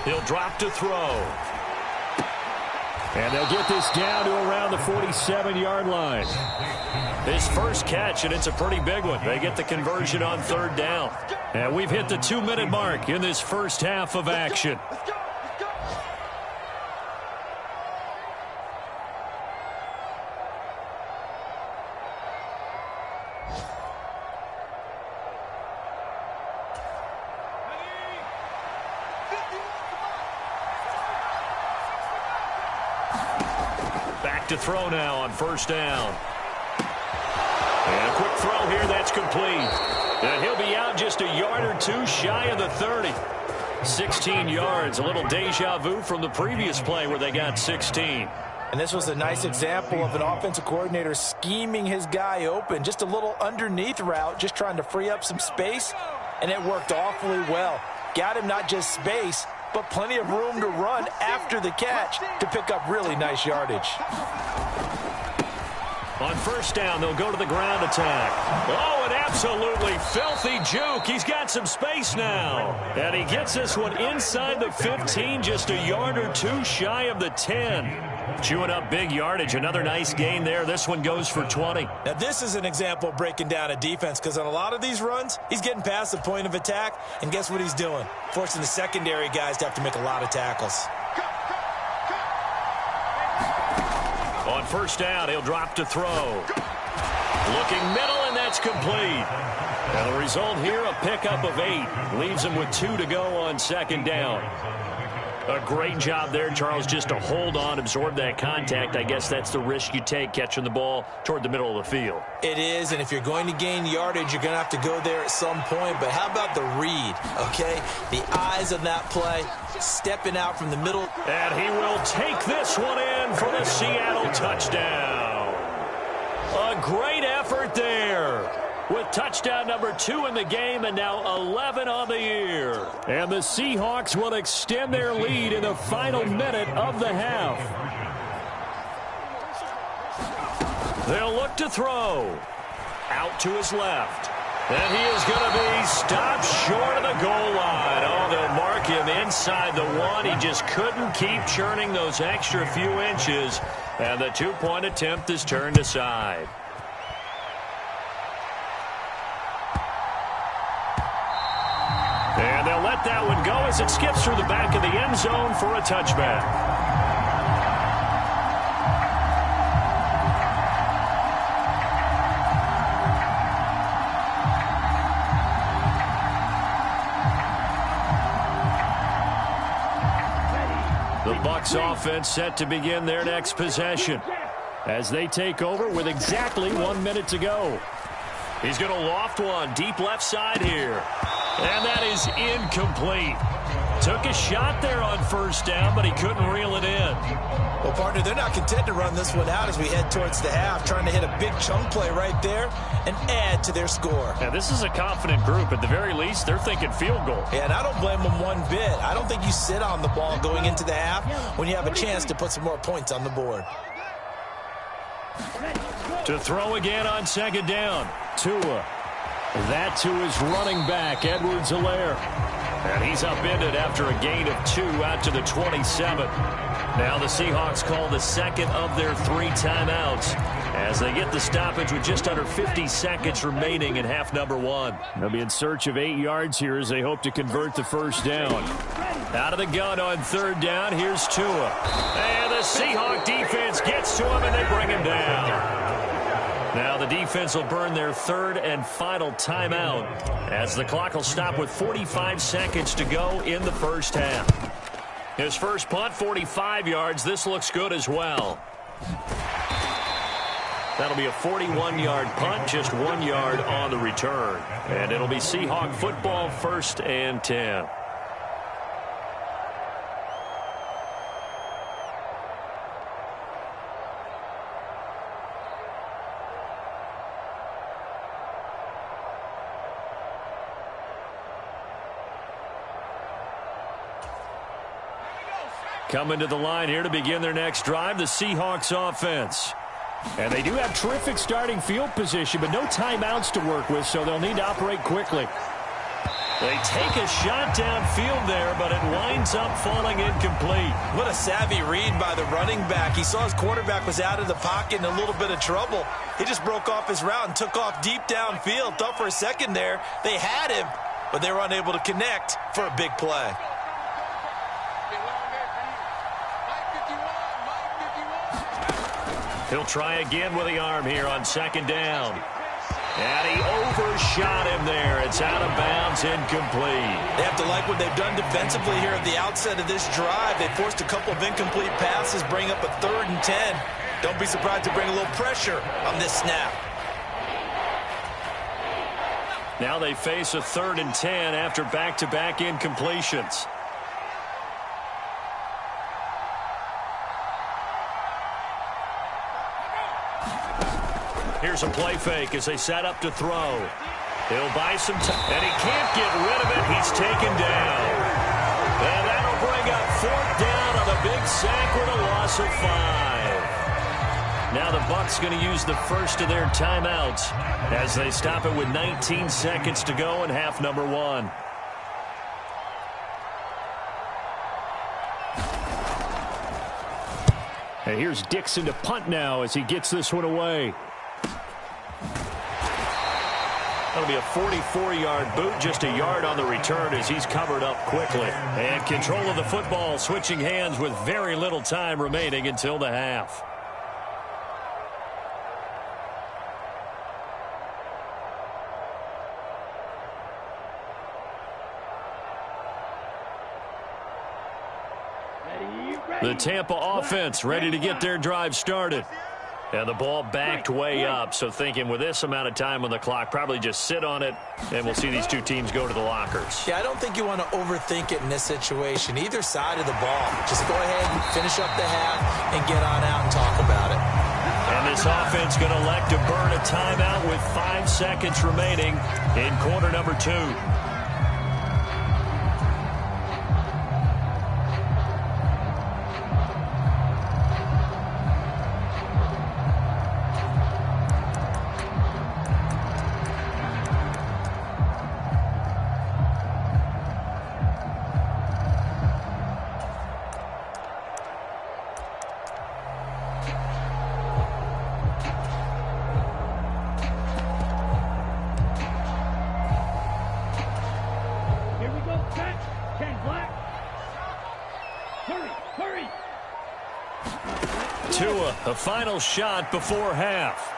He'll drop to throw. And they'll get this down to around the 47-yard line. His first catch, and it's a pretty big one. They get the conversion on third down. And we've hit the 2-minute mark in this first half of action. Back to throw now on first down. And a quick throw here, that's complete. And he'll be out just a yard or two shy of the 30. 16 yards, a little deja vu from the previous play where they got 16. And this was a nice example of an offensive coordinator scheming his guy open. Just a little underneath route, just trying to free up some space, and it worked awfully well. Got him not just space, but plenty of room to run after the catch to pick up really nice yardage. On first down, they'll go to the ground attack. Oh, an absolutely filthy juke. He's got some space now. And he gets this one inside the 15, just a yard or two shy of the 10. Chewing up big yardage. Another nice gain there. This one goes for 20. Now, this is an example of breaking down a defense, because on a lot of these runs, he's getting past the point of attack, and guess what he's doing? Forcing the secondary guys to have to make a lot of tackles. On first down, he'll drop to throw. Looking middle, and that's complete. And the result here, a pickup of 8. Leaves him with 2 to go on second down. A great job there, Charles, just to hold on, absorb that contact. I guess that's the risk you take catching the ball toward the middle of the field. It is, and if you're going to gain yardage, you're going to have to go there at some point. But how about the read, okay? The eyes of that play, stepping out from the middle. And he will take this one in for the Seattle touchdown. A great effort there, with touchdown number 2 in the game and now 11 on the year. And the Seahawks will extend their lead in the final minute of the half. They'll look to throw. Out to his left. And he is going to be stopped short of the goal line. Oh, they'll mark him inside the 1. He just couldn't keep churning those extra few inches. And the 2-point attempt is turned aside. And they'll let that one go as it skips through the back of the end zone for a touchback. The Bucs offense set to begin their next possession as they take over with exactly 1 minute to go. He's going to loft one deep left side here. And that is incomplete. Took a shot there on first down, but he couldn't reel it in. Well, partner, they're not content to run this one out as we head towards the half, trying to hit a big chunk play right there and add to their score. Now, this is a confident group. At the very least, they're thinking field goal. Yeah, and I don't blame them one bit. I don't think you sit on the ball going into the half when you have a chance to put some more points on the board. To throw again on second down. Tua. That to his running back, Edwards-Helaire. And he's upended after a gain of 2 out to the 27. Now the Seahawks call the second of their 3 timeouts as they get the stoppage with just under 50 seconds remaining in half number 1. They'll be in search of 8 yards here as they hope to convert the first down. Out of the gun on third down, here's Tua. And the Seahawk defense gets to him and they bring him down. Now the defense will burn their 3rd and final timeout as the clock will stop with 45 seconds to go in the first half. His first punt, 45 yards. This looks good as well. That'll be a 41-yard punt, just 1 yard on the return. And it'll be Seahawk football, 1st and 10. Coming to the line here to begin their next drive, the Seahawks offense. And they do have terrific starting field position, but no timeouts to work with, so they'll need to operate quickly. They take a shot downfield there, but it winds up falling incomplete. What a savvy read by the running back. He saw his quarterback was out of the pocket in a little bit of trouble. He just broke off his route and took off deep downfield. Thought for a second there they had him, but they were unable to connect for a big play. He'll try again with the arm here on second down. And he overshot him there. It's out of bounds, incomplete. They have to like what they've done defensively here at the outset of this drive. They forced a couple of incomplete passes, bring up a 3rd and 10. Don't be surprised to bring a little pressure on this snap. Now they face a 3rd and 10 after back-to-back incompletions. Here's a play fake as they set up to throw. He'll buy some time, and he can't get rid of it. He's taken down. And that'll bring up 4th down on a big sack with a loss of 5. Now the Bucs going to use the first of their timeouts as they stop it with 19 seconds to go in half number 1. And here's Dixon to punt now as he gets this one away. That'll be a 44-yard boot, just a yard on the return as he's covered up quickly. And control of the football, switching hands with very little time remaining until the half. The Tampa offense ready to get their drive started. And the ball backed way up, so thinking with this amount of time on the clock, probably just sit on it, and we'll see these two teams go to the lockers. Yeah, I don't think you want to overthink it in this situation. Either side of the ball. Just go ahead and finish up the half and get on out and talk about it. And this offense going to elect to burn a timeout with 5 seconds remaining in quarter number 2. A final shot before half.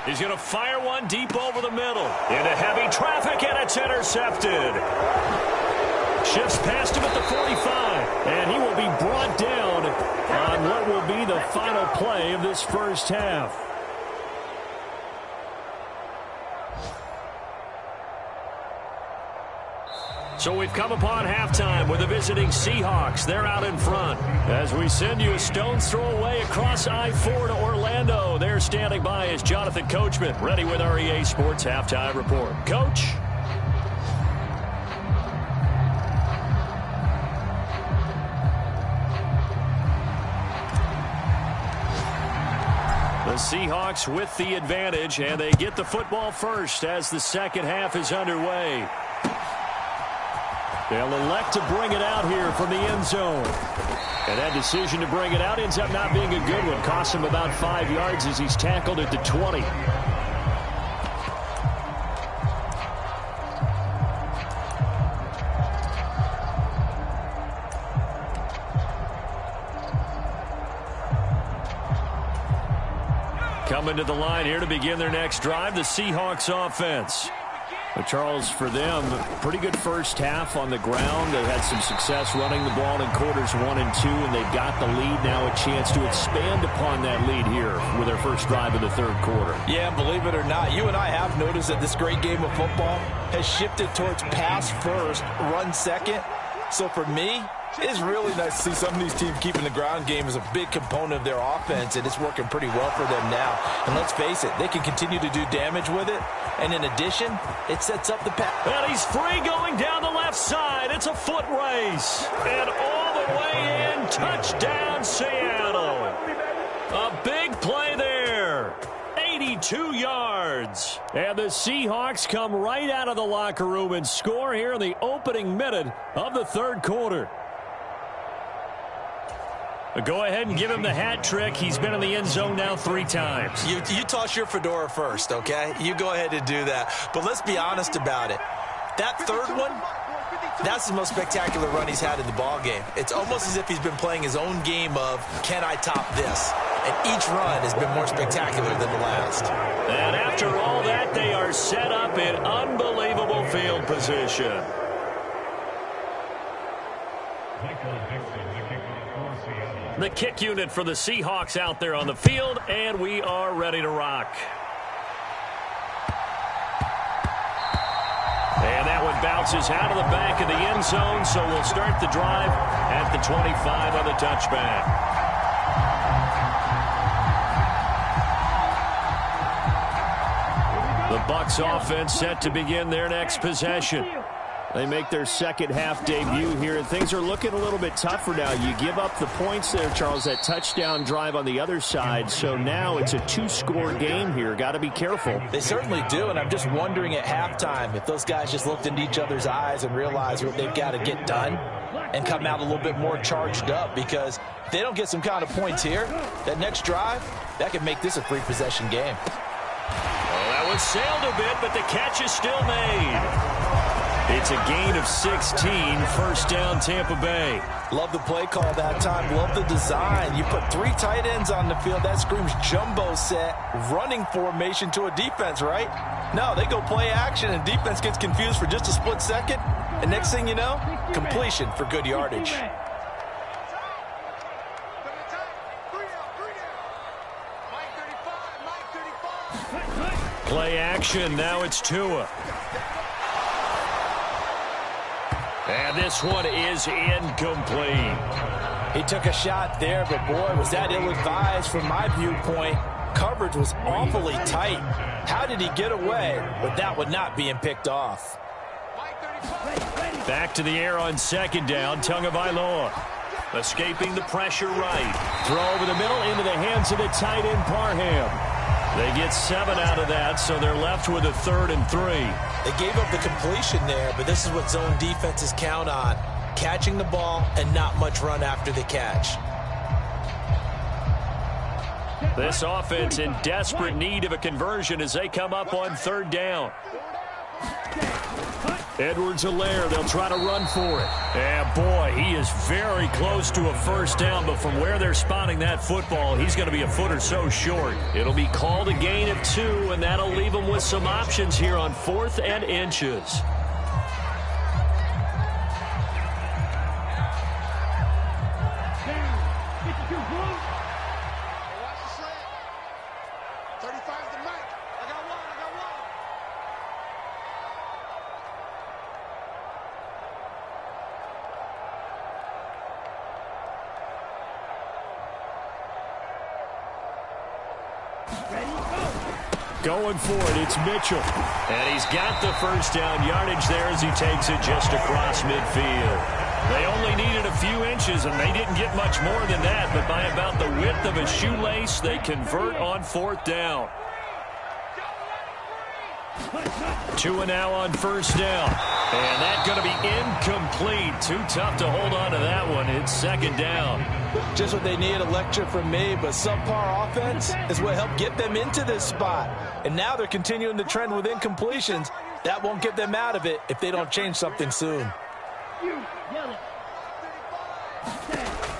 He's going to fire one deep over the middle. Into heavy traffic, and it's intercepted. Shifts past him at the 45. And he will be brought down on what will be the final play of this first half. So we've come upon halftime with the visiting Seahawks. They're out in front. As we send you a stone's throw away across I-4 to Orlando. There standing by is Jonathan Coachman, ready with our EA Sports Halftime Report. Coach? The Seahawks with the advantage, and they get the football first as the second half is underway. They'll elect to bring it out here from the end zone. And that decision to bring it out ends up not being a good one. Costs him about 5 yards as he's tackled at the 20. Coming to the line here to begin their next drive, the Seahawks offense. But Charles, for them, pretty good first half on the ground. They had some success running the ball in quarters 1 and 2, and they've got the lead now, a chance to expand upon that lead here with their first drive of the third quarter. Yeah, and believe it or not, you and I have noticed that this great game of football has shifted towards pass first, run second. So for me, it's really nice to see some of these teams keeping the ground game as a big component of their offense, and it's working pretty well for them now. And let's face it, they can continue to do damage with it. And in addition, it sets up the pass. And he's free going down the left side. It's a foot race. And all the way in, touchdown Seattle. A big play there. 82 yards. And the Seahawks come right out of the locker room and score here in the opening minute of the third quarter. Go ahead and give him the hat trick. He's been in the end zone now 3 times. You toss your fedora first, okay? You go ahead and do that. But let's be honest about it. That third one, that's the most spectacular run he's had in the ballgame. It's almost as if he's been playing his own game of, can I top this? And each run has been more spectacular than the last. And after all that, they are set up in unbelievable field position. The kick unit for the Seahawks out there on the field, and we are ready to rock. And that one bounces out of the back of the end zone, so we'll start the drive at the 25 on the touchback. The Bucs offense set to begin their next possession. They make their second half debut here, and things are looking a little bit tougher now. You give up the points there, Charles, that touchdown drive on the other side. So now it's a 2-score game here. Got to be careful. They certainly do, and I'm just wondering at halftime if those guys just looked into each other's eyes and realized what they've got to get done and come out a little bit more charged up, because if they don't get some kind of points here, that next drive, that could make this a 3-possession game. Well, that one sailed a bit, but the catch is still made. It's a gain of 16, first down Tampa Bay. Love the play call that time. Love the design. You put 3 tight ends on the field. That screams jumbo set, running formation to a defense, right? No, they go play action, and defense gets confused for just a split second. And next thing you know, completion for good yardage. Play action. Now it's Tua. And this one is incomplete. He took a shot there, but boy, was that ill-advised from my viewpoint. Coverage was awfully tight. How did he get away with that one not being picked off? Back to the air on second down, Tagovailoa. Escaping the pressure right. Throw over the middle into the hands of the tight end, Parham. They get 7 out of that, so they're left with a 3rd and 3. They gave up the completion there, but this is what zone defenses count on. Catching the ball and not much run after the catch. This offense in desperate need of a conversion as they come up on 3rd down. Edwards-Helaire, they'll try to run for it. And boy, he is very close to a first down, but from where they're spotting that football, he's going to be a foot or so short. It'll be called a gain of 2, and that'll leave them with some options here on 4th and inches. Going for it, it's Mitchell. And he's got the first down yardage there as he takes it just across midfield. They only needed a few inches, and they didn't get much more than that, but by about the width of a shoelace, they convert on 4th down. Tua now on first down. And that's going to be incomplete. Too tough to hold on to that one. It's 2nd down. Just what they need, a lecture from me, but subpar offense is what helped get them into this spot. And now they're continuing the trend with incompletions. That won't get them out of it if they don't change something soon.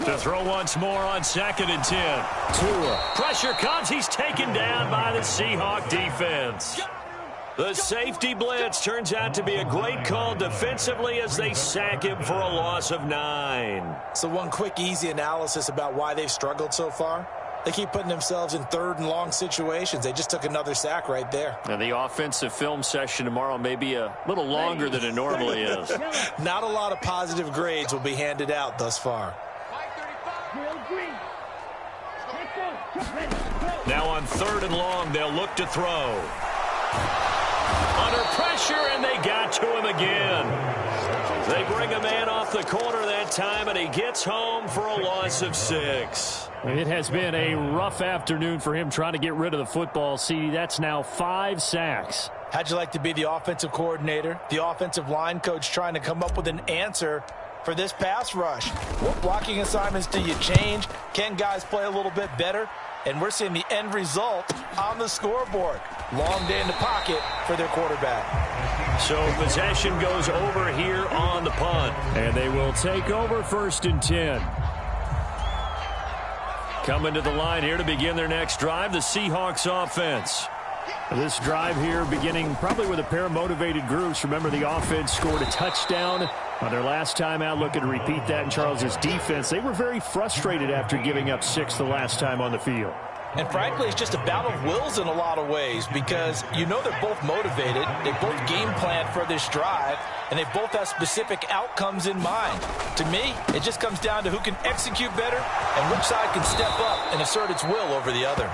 To throw once more on 2nd and 10. Tua. Pressure comes. He's taken down by the Seahawk defense. The safety blitz turns out to be a great call defensively as they sack him for a loss of 9. So one quick, easy analysis about why they've struggled so far. They keep putting themselves in 3rd and long situations. They just took another sack right there. And the offensive film session tomorrow may be a little longer than it normally is. Not a lot of positive grades will be handed out thus far. Now on 3rd and long, they'll look to throw. Under pressure, and they got to him again. They bring a man off the corner that time, and he gets home for a loss of 6. It has been a rough afternoon for him trying to get rid of the football. See, that's now 5 sacks. How'd you like to be the offensive coordinator, the offensive line coach trying to come up with an answer for this pass rush? What blocking assignments do you change? Can guys play a little bit better? And we're seeing the end result on the scoreboard. Long day in the pocket for their quarterback. So possession goes over here on the punt. And they will take over 1st and 10. Coming to the line here to begin their next drive, the Seahawks offense. This drive here beginning probably with a pair of motivated groups. Remember, the offense scored a touchdown on their last time out. Looking to repeat that in Charles's defense. They were very frustrated after giving up 6 the last time on the field. And frankly, it's just a battle of wills in a lot of ways because you know they're both motivated. They both game plan for this drive, and they both have specific outcomes in mind. To me, it just comes down to who can execute better and which side can step up and assert its will over the other.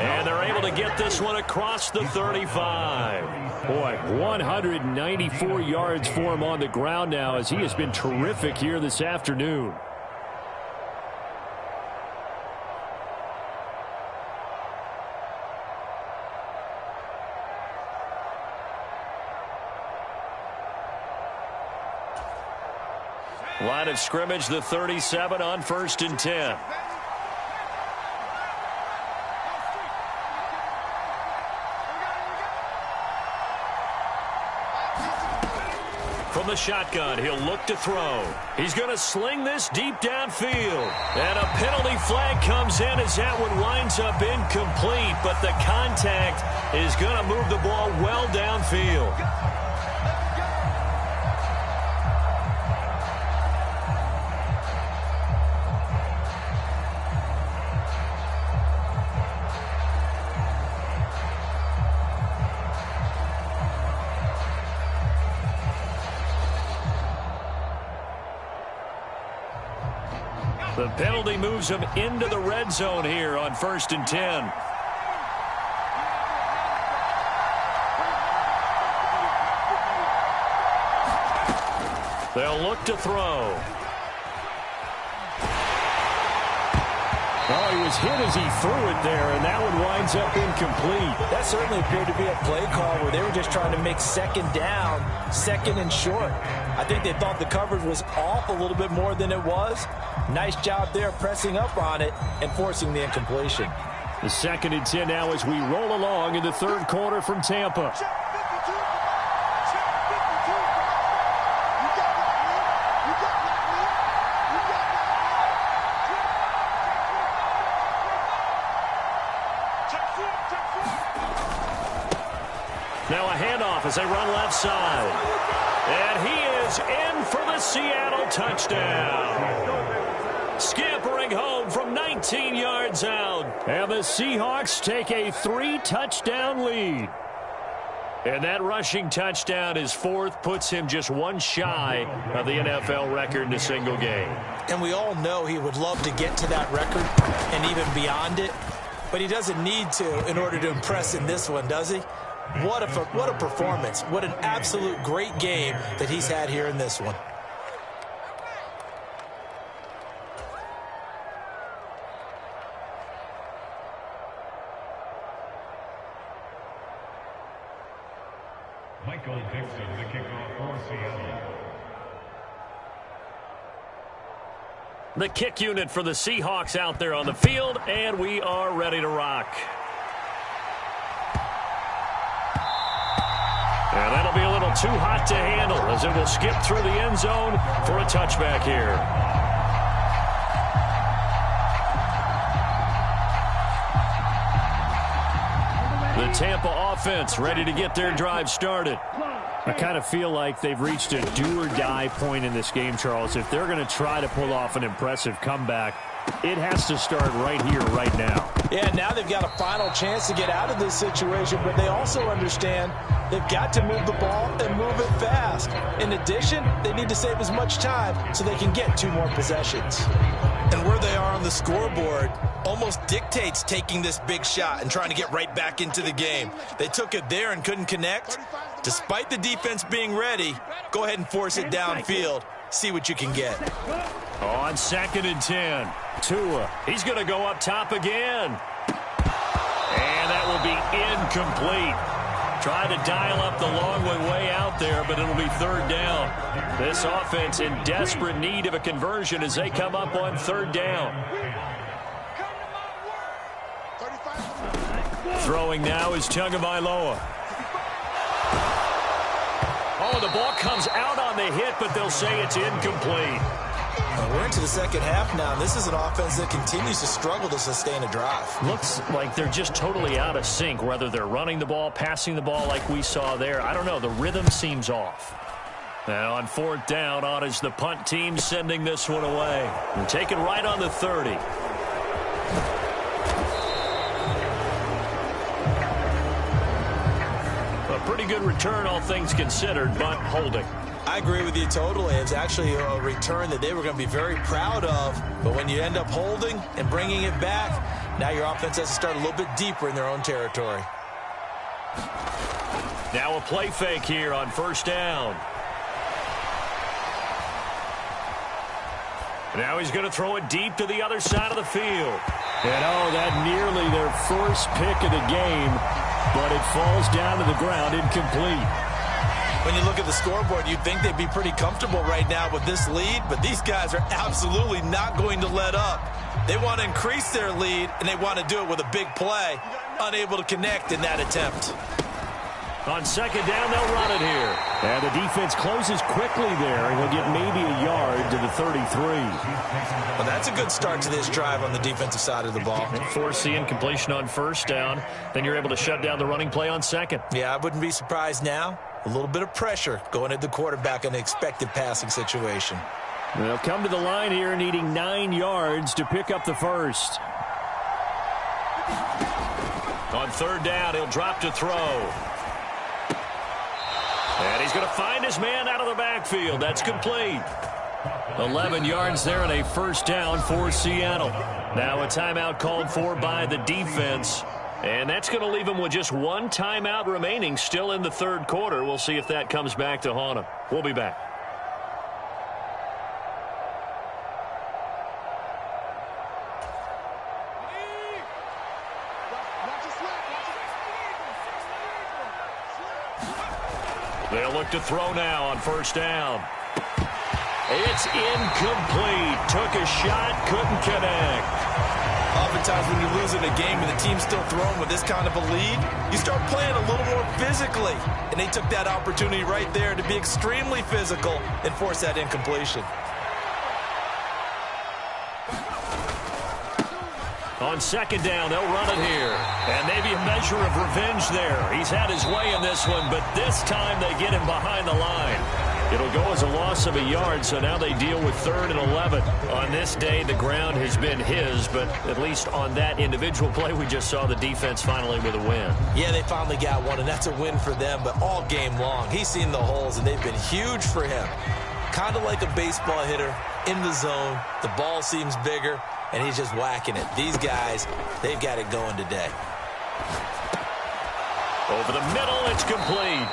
And they're able to get this one across the 35. Boy, 194 yards for him on the ground now as he has been terrific here this afternoon. Line of scrimmage, the 37 on 1st and 10. From the shotgun, he'll look to throw. He's going to sling this deep downfield. And a penalty flag comes in as that one winds up incomplete, but the contact is going to move the ball well downfield. The penalty moves him into the red zone here on 1st and 10. They'll look to throw. Oh, he was hit as he threw it there, and that one winds up incomplete. That certainly appeared to be a play call where they were just trying to make 2nd down, 2nd and short. I think they thought the coverage was off a little bit more than it was. Nice job there pressing up on it and forcing the incompletion. The 2nd and 10 now as we roll along in the 3rd quarter from Tampa. Now a handoff as they run left side. And he is in for the Seattle touchdown. Scampering home from 19 yards out. And the Seahawks take a 3-touchdown lead. And that rushing touchdown, his 4th, puts him just one shy of the NFL record in a single game. And we all know he would love to get to that record and even beyond it. But he doesn't need to in order to impress in this one, does he? What a performance. What an absolute great game that he's had here in this one. Michael Dixon, the kickoff for Seattle. The kick unit for the Seahawks out there on the field, and we are ready to rock. And that'll be a little too hot to handle as it will skip through the end zone for a touchback here. The Tampa offense ready to get their drive started. I kind of feel like they've reached a do-or-die point in this game, Charles. If they're going to try to pull off an impressive comeback, it has to start right here, right now. Yeah, now they've got a final chance to get out of this situation, but they also understand they've got to move the ball and move it fast. In addition, they need to save as much time so they can get 2 more possessions. And where they are on the scoreboard almost dictates taking this big shot and trying to get right back into the game. They took it there and couldn't connect. Despite the defense being ready, go ahead and force it downfield. See what you can get. On 2nd and 10. Tua. He's going to go up top again. And that will be incomplete. Tried to dial up the long way out there, but it'll be 3rd down. This offense in desperate need of a conversion as they come up on 3rd down. Throwing now is Tagovailoa. Oh, the ball comes out on the hit, but they'll say it's incomplete. We're into the second half now, and this is an offense that continues to struggle to sustain a drive. Looks like they're just totally out of sync, whether they're running the ball, passing the ball like we saw there. I don't know. The rhythm seems off. Now on 4th down, on is the punt team sending this one away. And taken right on the 30. A pretty good return, all things considered, but holding. I agree with you totally. It's actually a return that they were going to be very proud of. But when you end up holding and bringing it back, now your offense has to start a little bit deeper in their own territory. Now a play fake here on 1st down. Now he's going to throw it deep to the other side of the field. And oh, that nearly their first pick of the game, but it falls down to the ground incomplete. When you look at the scoreboard, you'd think they'd be pretty comfortable right now with this lead, but these guys are absolutely not going to let up. They want to increase their lead, and they want to do it with a big play. Unable to connect in that attempt. On 2nd down, they'll run it here. And the defense closes quickly there, and he'll get maybe a yard to the 33. Well, that's a good start to this drive on the defensive side of the ball. Force the incompletion on 1st down. Then you're able to shut down the running play on 2nd. Yeah, I wouldn't be surprised now. A little bit of pressure going at the quarterback in an expected passing situation. They'll come to the line here needing 9 yards to pick up the first. On 3rd down, he'll drop to throw. And he's going to find his man out of the backfield. That's complete. 11 yards there and a 1st down for Seattle. Now a timeout called for by the defense. And that's going to leave him with just 1 timeout remaining still in the 3rd quarter. We'll see if that comes back to haunt him. We'll be back. They'll look to throw now on 1st down. It's incomplete. Took a shot, couldn't connect. Oftentimes when you lose in a game and the team's still throwing with this kind of a lead, you start playing a little more physically. And they took that opportunity right there to be extremely physical and force that incompletion. On 2nd down, they'll run it here. And maybe a measure of revenge there. He's had his way in this one, but this time they get him behind the line. It'll go as a loss of a yard, so now they deal with 3rd and 11. On this day, the ground has been his, but at least on that individual play, we just saw the defense finally with a win. Yeah, they finally got one, and that's a win for them, but all game long, he's seen the holes, and they've been huge for him. Kind of like a baseball hitter in the zone. The ball seems bigger, and he's just whacking it. These guys, they've got it going today. Over the middle, it's complete.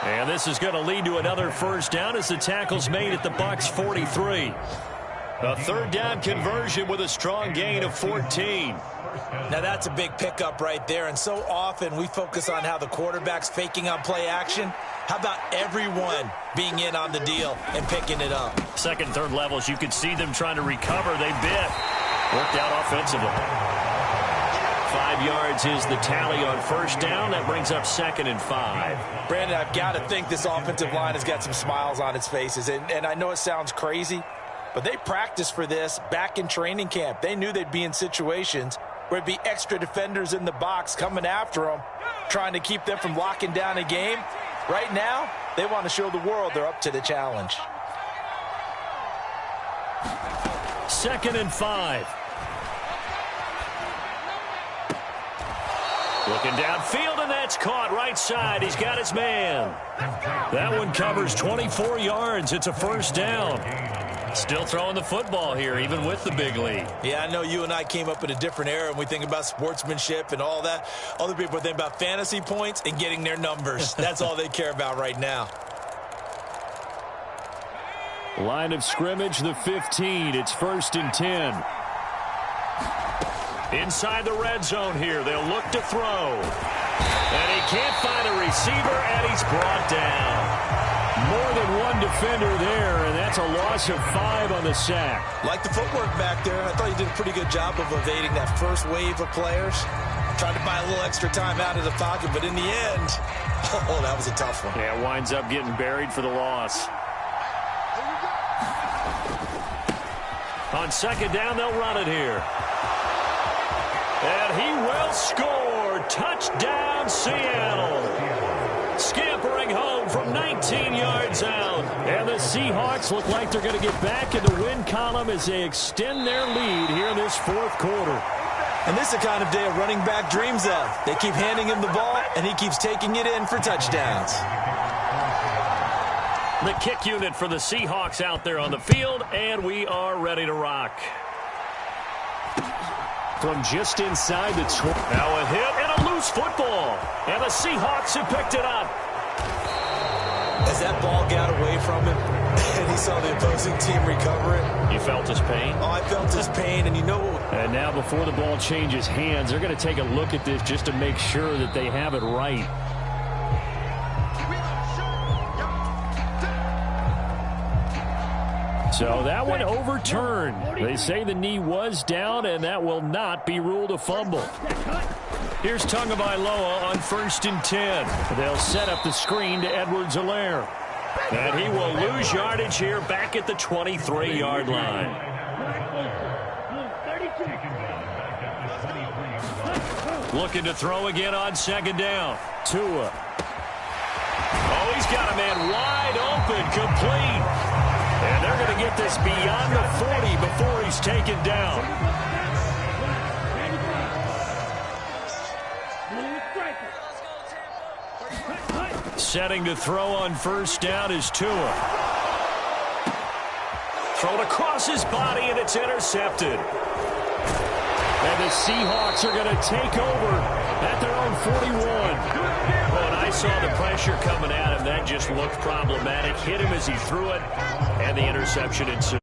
And this is going to lead to another 1st down as the tackle's made at the Bucs 43. A 3rd down conversion with a strong gain of 14. Now that's a big pickup right there, and so often we focus on how the quarterback's faking on play action. How about everyone being in on the deal and picking it up? 2nd, 3rd levels, you could see them trying to recover. They bit. Worked out offensively. 5 yards is the tally on 1st down. That brings up 2nd and 5. Brandon, I've got to think this offensive line has got some smiles on its faces. And I know it sounds crazy, but they practiced for this back in training camp. They knew they'd be in situations where it'd be extra defenders in the box coming after them, trying to keep them from locking down a game. Right now, they want to show the world they're up to the challenge. 2nd and 5. Looking downfield, and that's caught right side. He's got his man. That one covers 24 yards. It's a 1st down. Still throwing the football here, even with the big lead. Yeah, I know you and I came up in a different era, and we think about sportsmanship and all that. Other people think about fantasy points and getting their numbers. That's all they care about right now. Line of scrimmage, the 15. It's 1st and 10. Inside the red zone here, they'll look to throw. And he can't find a receiver, and he's brought down. More than one defender there, and that's a loss of 5 on the sack. Like the footwork back there, I thought he did a pretty good job of evading that first wave of players. Tried to buy a little extra time out of the pocket, but in the end, oh, that was a tough one. Yeah, winds up getting buried for the loss. On 2nd down, they'll run it here. And he will score. Touchdown, Seattle. Scampering home from 19 yards out. And the Seahawks look like they're going to get back in the win column as they extend their lead here in this 4th quarter. And this is the kind of day a running back dreams of. They keep handing him the ball, and he keeps taking it in for touchdowns. The kick unit for the Seahawks out there on the field, and we are ready to rock. From just inside the 20. Now a hit and a loose football. And the Seahawks have picked it up. As that ball got away from him, and he saw the opposing team recover it. You felt his pain? Oh, I felt his pain, and you know what? And now before the ball changes hands, they're going to take a look at this just to make sure that they have it right. So that one overturned. They say the knee was down, and that will not be ruled a fumble. Here's Tagovailoa on 1st and 10. They'll set up the screen to Edwards-Helaire. And he will lose yardage here back at the 23-yard line. Looking to throw again on 2nd down. Tua. Oh, he's got a man wide open, complete. And they're going to get this beyond the 40 before he's taken down. Setting to throw on 1st down is Tua. Thrown across his body, and it's intercepted. And the Seahawks are going to take over at their own 41. When I saw the pressure coming at him, that just looked problematic. Hit him as he threw it, and the interception ensued.